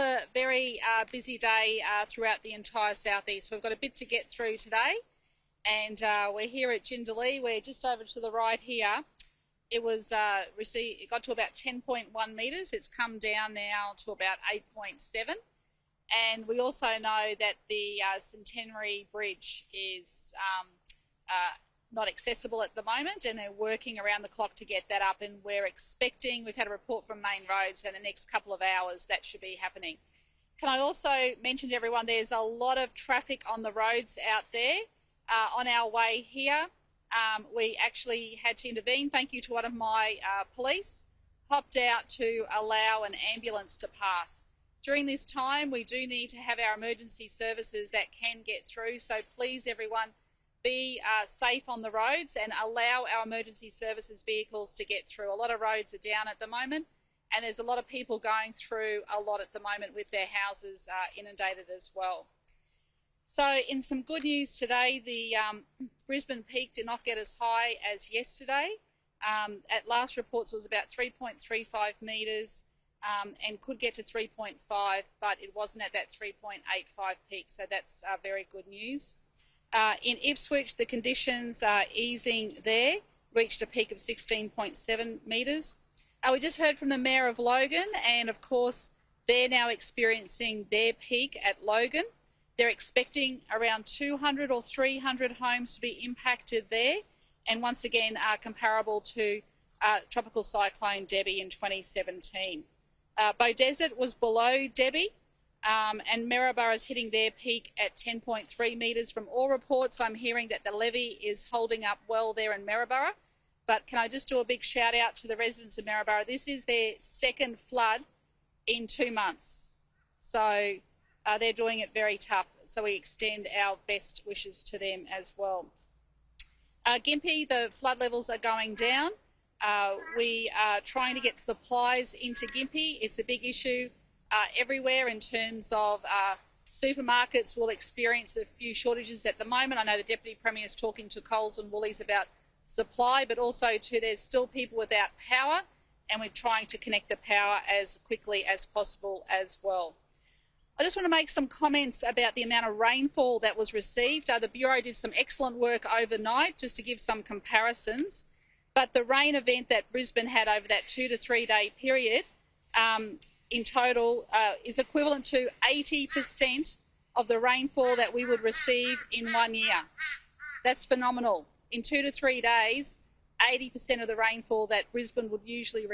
A very busy day throughout the entire southeast. We've got a bit to get through today, and we're here at Jindalee. We're just over to the right here. It was it got to about 10.1 metres. It's come down now to about 8.7, and we also know that the Centenary Bridge is not accessible at the moment, and they're working around the clock to get that up, and we've had a report from Main Roads, and the next couple of hours that should be happening. Can I also mention to everyone there's a lot of traffic on the roads out there. On our way here, we actually had to intervene. Thank you to one of my police, hopped out to allow an ambulance to pass. During this time, we do need to have our emergency services that can get through, so please everyone, be safe on the roads and allow our emergency services vehicles to get through. A lot of roads are down at the moment, and there's a lot of people going through a lot at the moment with their houses inundated as well. So in some good news today, the Brisbane peak did not get as high as yesterday. At last reports it was about 3.35 metres and could get to 3.5, but it wasn't at that 3.85 peak, so that's very good news. In Ipswich, the conditions are easing there, reached a peak of 16.7 metres. We just heard from the Mayor of Logan, and of course they're now experiencing their peak at Logan. They're expecting around 200 or 300 homes to be impacted there, and once again are comparable to Tropical Cyclone Debbie in 2017. Beaudesert was below Debbie, and Maryborough is hitting their peak at 10.3 metres. From all reports, I'm hearing that the levee is holding up well there in Maryborough. But can I just do a big shout out to the residents of Maryborough? This is their second flood in 2 months. So they're doing it very tough. So we extend our best wishes to them as well. Gympie, the flood levels are going down. We are trying to get supplies into Gympie. It's a big issue everywhere in terms of supermarkets will experience a few shortages at the moment. I know the Deputy Premier is talking to Coles and Woolies about supply, but also there's still people without power, and we're trying to connect the power as quickly as possible as well. I just want to make some comments about the amount of rainfall that was received. The Bureau did some excellent work overnight just to give some comparisons, but the rain event that Brisbane had over that 2 to 3 day period in total is equivalent to 80% of the rainfall that we would receive in 1 year. That's phenomenal. In 2 to 3 days, 80% of the rainfall that Brisbane would usually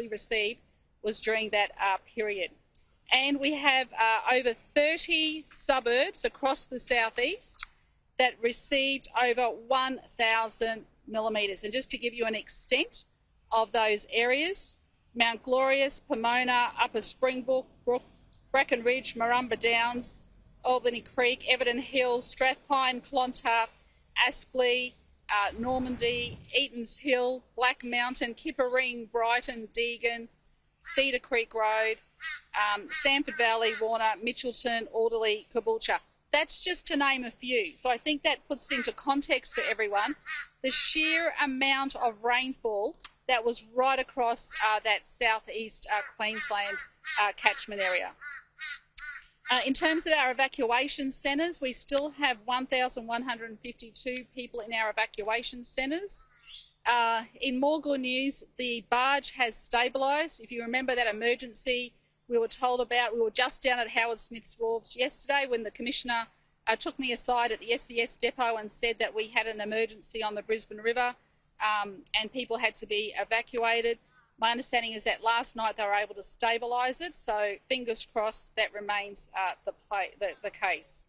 receive was during that period. And we have over 30 suburbs across the southeast that received over 1,000 millimetres. And just to give you an extent of those areas, Mount Glorious, Pomona, Upper Springbrook, Bracken Ridge, Marumba Downs, Albany Creek, Everton Hills, Strathpine, Clontarf, Aspley, Normandy, Eaton's Hill, Black Mountain, Kippa-Ring, Brighton, Deagon, Cedar Creek Road, Samford Valley, Warner, Mitchelton, Alderley, Caboolture. That's just to name a few. So I think that puts into context for everyone the sheer amount of rainfall that was right across that southeast Queensland catchment area. In terms of our evacuation centres, we still have 1,152 people in our evacuation centres. In more good news, the barge has stabilised. If you remember that emergency we were told about, we were just down at Howard Smith's Wharves yesterday when the Commissioner took me aside at the SES depot and said that we had an emergency on the Brisbane River and people had to be evacuated. My understanding is that last night they were able to stabilise it, so fingers crossed that remains the case.